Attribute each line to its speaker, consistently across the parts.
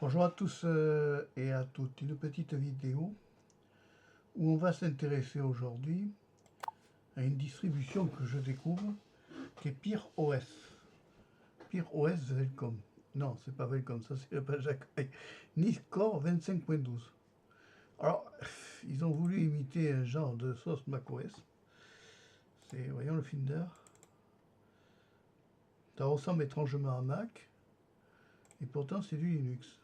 Speaker 1: Bonjour à tous et à toutes. Une petite vidéo où on va s'intéresser aujourd'hui à une distribution que je découvre qui est PeerOS. PeerOS Welcome. Non, c'est pas Welcome, ça c'est la page d'accueil. Niscore 25.12. Alors, ils ont voulu imiter un genre de sauce macOS. C'est, voyons le Finder. Ça ressemble étrangement à Mac. Et pourtant c'est du Linux.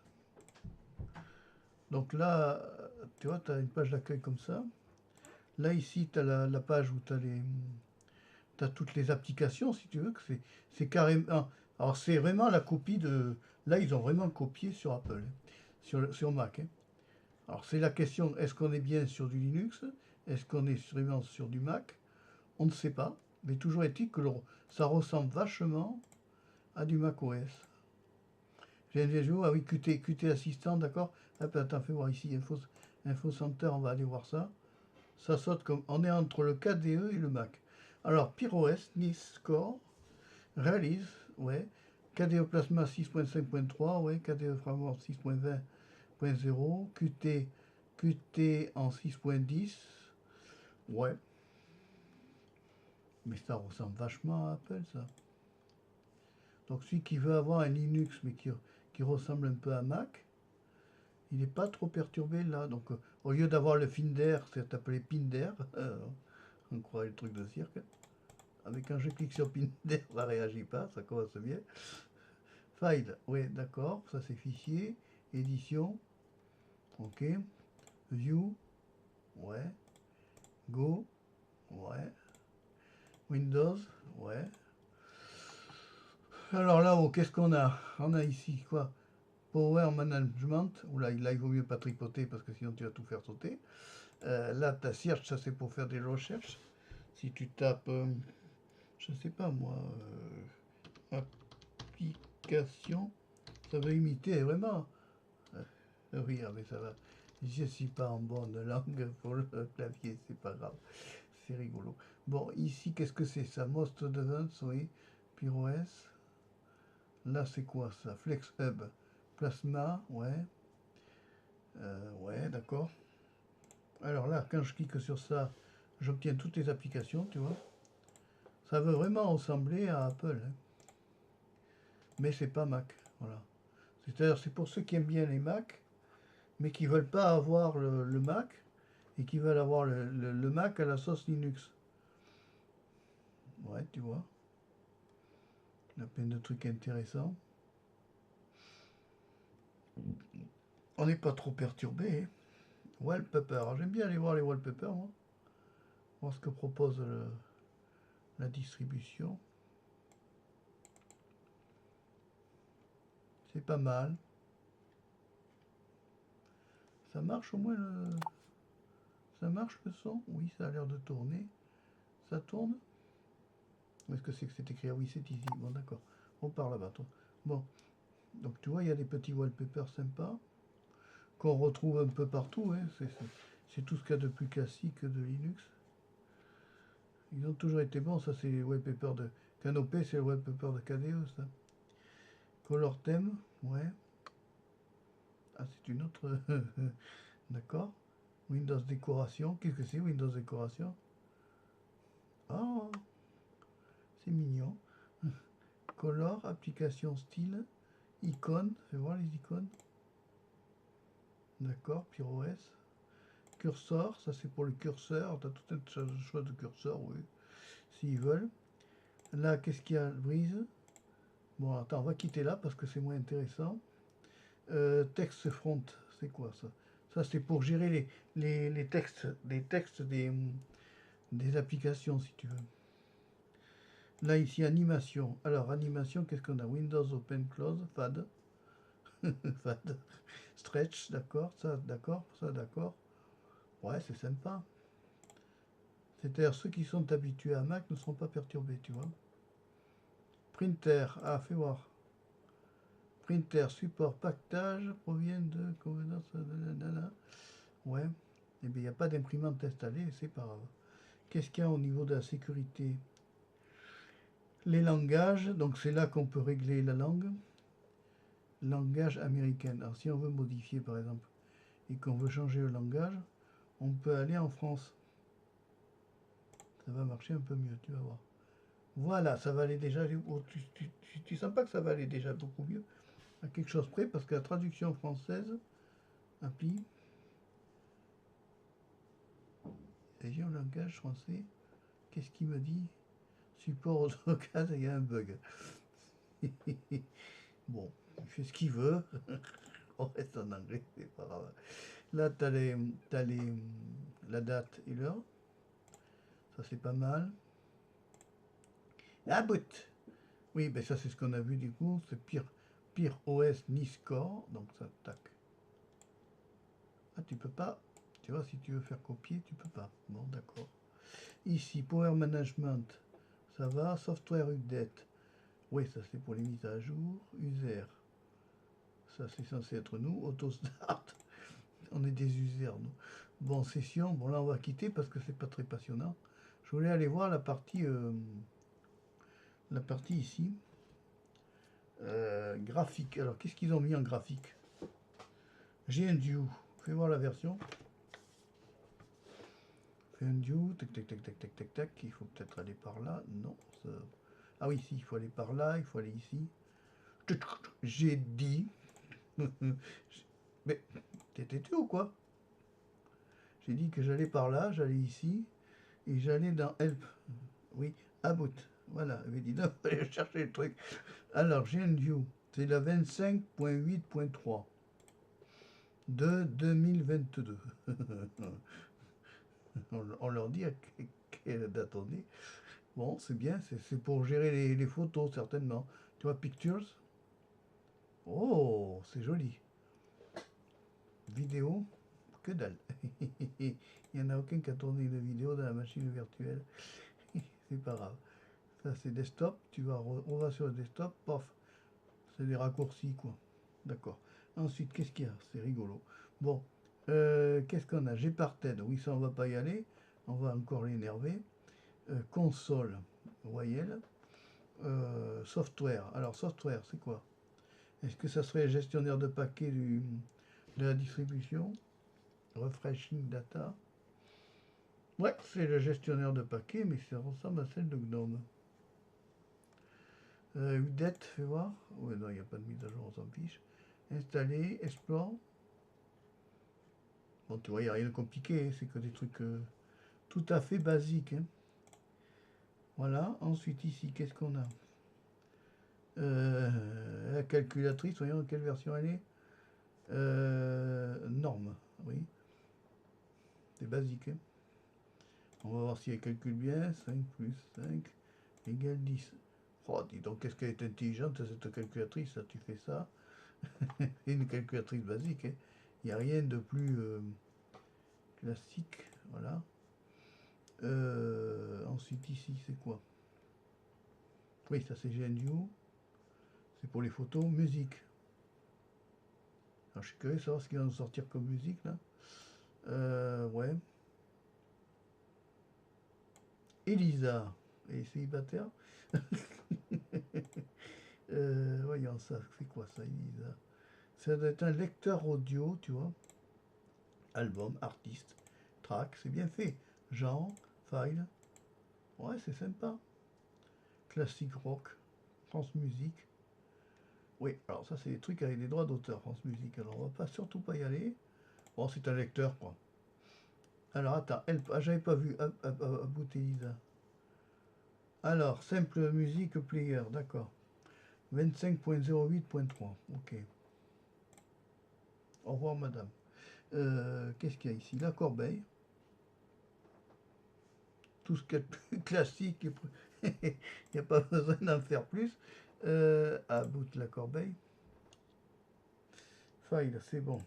Speaker 1: Donc là, tu vois, tu as une page d'accueil comme ça. Là, ici, tu as la page où tu as toutes les applications, si tu veux. Que c'est carrément. Alors, c'est vraiment la copie de. Là, ils ont vraiment copié sur Apple, hein, sur Mac, hein. Alors, c'est la question, est-ce qu'on est bien sur du Linux? Est-ce qu'on est vraiment sur du Mac? On ne sait pas. Mais toujours est-il que ça ressemble vachement à du Mac OS. Ah oui, Qt Assistant, d'accord. Hop, attends, fais voir ici, Info Center, on va aller voir ça. Ça saute comme. On est entre le KDE et le Mac. Alors, PeerOS, Niscore, réalise, ouais. KDE Plasma 6.5.3, ouais. KDE Framework 6.20.0. Qt en 6.10, ouais. Mais ça ressemble vachement à Apple, ça. Donc, celui qui veut avoir un Linux, mais qui ressemble un peu à Mac, il n'est pas trop perturbé là. Donc, au lieu d'avoir le Finder, c'est appelé Pinder. On croit le truc de cirque. Avec quand je clique sur Pinder, ça réagit pas, ça commence bien. File, oui, d'accord, ça c'est fichier. Édition, ok. View, ouais. Go, ouais. Windows, ouais. Alors là-haut, qu'est-ce qu'on a? On a ici quoi? Power Management. Oula, là il vaut mieux pas tripoter parce que sinon tu vas tout faire sauter. Là, ta search, ça c'est pour faire des recherches. Si tu tapes, je sais pas moi, application, ça va imiter vraiment. Oui, mais ça va. Je suis pas en bonne langue pour le clavier, c'est pas grave. C'est rigolo. Bon, ici, qu'est-ce que c'est ça? Most Advanced, oui. PeerOS. Là, c'est quoi ça? FlexHub. Plasma, ouais. Ouais, d'accord. Alors là, quand je clique sur ça, j'obtiens toutes les applications, tu vois. Ça veut vraiment ressembler à Apple, hein. Mais c'est pas Mac, voilà. C'est-à-dire, c'est pour ceux qui aiment bien les Mac, mais qui veulent pas avoir le Mac, et qui veulent avoir le Mac à la sauce Linux. Ouais, tu vois. Il y a plein de trucs intéressants. On n'est pas trop perturbé, hein. Wallpaper. J'aime bien aller voir les wallpapers, moi. Voir ce que propose la distribution. C'est pas mal. Ça marche au moins le. Ça marche le son? Oui, ça a l'air de tourner. Ça tourne? Où est-ce que c'est écrit? Ah oui, c'est ici. Bon, d'accord. On part là-bas, toi. Bon. Donc, tu vois, il y a des petits wallpapers sympas qu'on retrouve un peu partout, hein. C'est tout ce qu'il y a de plus classique de Linux. Ils ont toujours été bons. Ça, c'est les wallpapers de Canopé, c'est le wallpaper de KDE, ça. Color theme, ouais. Ah, c'est une autre. D'accord. Windows décoration. Qu'est-ce que c'est Windows décoration? Oh, c'est mignon. Color, application style, icône. Fais voir les icônes. D'accord, PeerOS. Cursor, ça c'est pour le curseur. Tu as tout un choix de curseur, oui. S'ils veulent. Là, qu'est-ce qu'il y a? Brise. Bon, attends, on va quitter là parce que c'est moins intéressant. Texte front, c'est quoi ça? Ça, c'est pour gérer les textes, des applications, si tu veux. Là, ici, animation. Alors, animation, qu'est-ce qu'on a? Windows Open Close, FAD. FAD. Stretch, d'accord. Ça, d'accord. Ça, d'accord. Ouais, c'est sympa. C'est-à-dire, ceux qui sont habitués à Mac ne seront pas perturbés, tu vois. Printer. Ah, fais voir. Printer, support, pactage, proviennent de convenance. Ouais. Eh bien, il n'y a pas d'imprimante installée, c'est pas grave. Qu'est-ce qu'il y a au niveau de la sécurité? Les langages, donc c'est là qu'on peut régler la langue. langage américain. Alors si on veut modifier par exemple et qu'on veut changer le langage, on peut aller en France. Ça va marcher un peu mieux, tu vas voir. Voilà, ça va aller déjà. Oh, tu sens pas que ça va aller déjà beaucoup mieux à quelque chose près parce que la traduction française, appli, région langage français, qu'est-ce qu'il me dit? Support AutoCAD, il y a un bug. Bon, il fait ce qu'il veut. On reste en anglais, c'est pas grave. Là, la date et l'heure. Ça, c'est pas mal. Ah, but! Oui, ben ça, c'est ce qu'on a vu du coup. C'est pire OS ni score. Donc, ça, tac. Ah, tu peux pas. Tu vois, si tu veux faire copier, tu peux pas. Bon, d'accord. Ici, Power Management. Ça va. Software Update. Oui, ça, c'est pour les mises à jour. User. Ça, c'est censé être nous. Auto Start. On est des users, nous. Bon, session. Bon, là, on va quitter parce que c'est pas très passionnant. Je voulais aller voir la partie ici. Graphique. Alors, qu'est-ce qu'ils ont mis en graphique? GNU. Fais voir la version. GNU. Tac, tac, tac, tac, tac, tac, tac. Il faut peut-être aller par là. Non. Ça... Ah oui, si, il faut aller par là. Il faut aller ici. J'ai dit. Mais, t'étais tu ou quoi? J'ai dit que j'allais par là, j'allais ici, et j'allais dans Help. Oui, About. Voilà, il avait dit, non, il fallait chercher le truc. Alors, GNU, c'est la 25.8.3 de 2022. On leur dit à quelle date on est. Bon, c'est bien, c'est pour gérer les photos, certainement. Tu vois, Pictures. Oh, c'est joli. Vidéo, que dalle. Il n'y en a aucun qui a tourné une vidéo dans la machine virtuelle. C'est pas grave. Ça, c'est desktop. On va sur le desktop. Pof. C'est des raccourcis, quoi. D'accord. Ensuite, qu'est-ce qu'il y a? C'est rigolo. Bon. Qu'est-ce qu'on a? Gparted. Oui, ça, on va pas y aller. On va encore l'énerver. Console. Voyelle. Software. Alors, software, c'est quoi? Est-ce que ça serait gestionnaire de paquets de la distribution? Refreshing data. Ouais, c'est le gestionnaire de paquets, mais ça ressemble à celle de GNOME. Udette, fais voir. Ouais, non, il n'y a pas de mise à jour, on s'en fiche. Installer, explore. Bon, tu vois, il n'y a rien de compliqué, hein, c'est que des trucs tout à fait basiques. Hein. Voilà, ensuite ici, qu'est-ce qu'on a? La calculatrice, voyons quelle version elle est. Norme, oui. C'est basique. Hein. On va voir si elle calcule bien. 5 plus 5 égale 10. Oh, dis donc, qu'est-ce qu'elle est intelligente cette calculatrice, ça, tu fais ça. C'est une calculatrice basique. Hein. Il n'y a rien de plus classique. Voilà. Ensuite, ici, c'est quoi? Oui, ça c'est GNU. C'est pour les photos. Musique. Alors, je suis curieux de savoir ce qu'ils vont nous sortir comme musique, là. Ouais. Elisa. Et célibataire. Voyons ça. C'est quoi ça, Elisa? Ça doit être un lecteur audio, tu vois. Album, artiste, track, c'est bien fait. Genre, file. Ouais, c'est sympa. Classique rock, France Musique. Oui, alors ça c'est des trucs avec des droits d'auteur, France Musique. Alors on va pas surtout pas y aller. Bon, c'est un lecteur quoi. Alors attends, j'avais pas vu About Elisa. Alors, simple musique player, d'accord. 25.08.3, ok. Au revoir madame. Qu'est-ce qu'il y a ici? La corbeille. Tout ce qu'il y a de plus classique. Il n'y a pas besoin d'en faire plus. About la corbeille. File, c'est bon.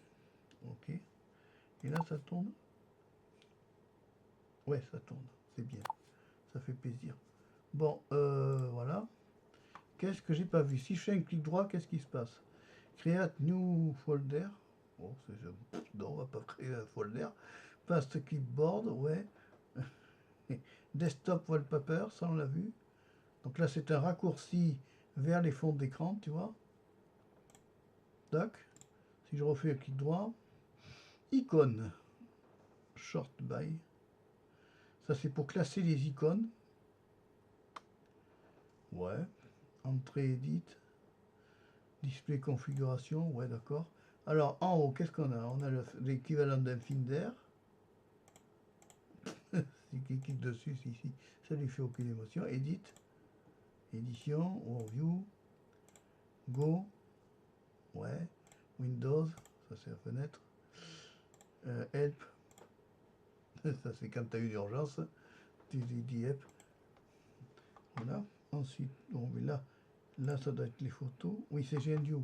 Speaker 1: Ok. Et là, ça tourne. Ouais, ça tourne. C'est bien. Ça fait plaisir. Bon, voilà. Qu'est-ce que j'ai pas vu? Si je fais un clic droit, qu'est-ce qui se passe? Create new folder. Bon, non, on va pas créer un folder. Paste clipboard, ouais. Desktop wallpaper, ça on l'a vu. Donc là, c'est un raccourci vers les fonds d'écran, tu vois. Tac. Si je refais un clic droit, icône, short by. Ça c'est pour classer les icônes. Ouais. Entrée, edit. Display configuration. Ouais, d'accord. Alors en haut, qu'est-ce qu'on a? On a l'équivalent d'un Finder. Si je clique dessus, ici, ça lui fait aucune émotion. Edit. Édition. Overview. Go. Ouais. Windows. Ça c'est la fenêtre. Help. Ça c'est quand tu as une urgence. Tu dis help. Voilà. Ensuite, bon, mais là ça doit être les photos. Oui, c'est GNU.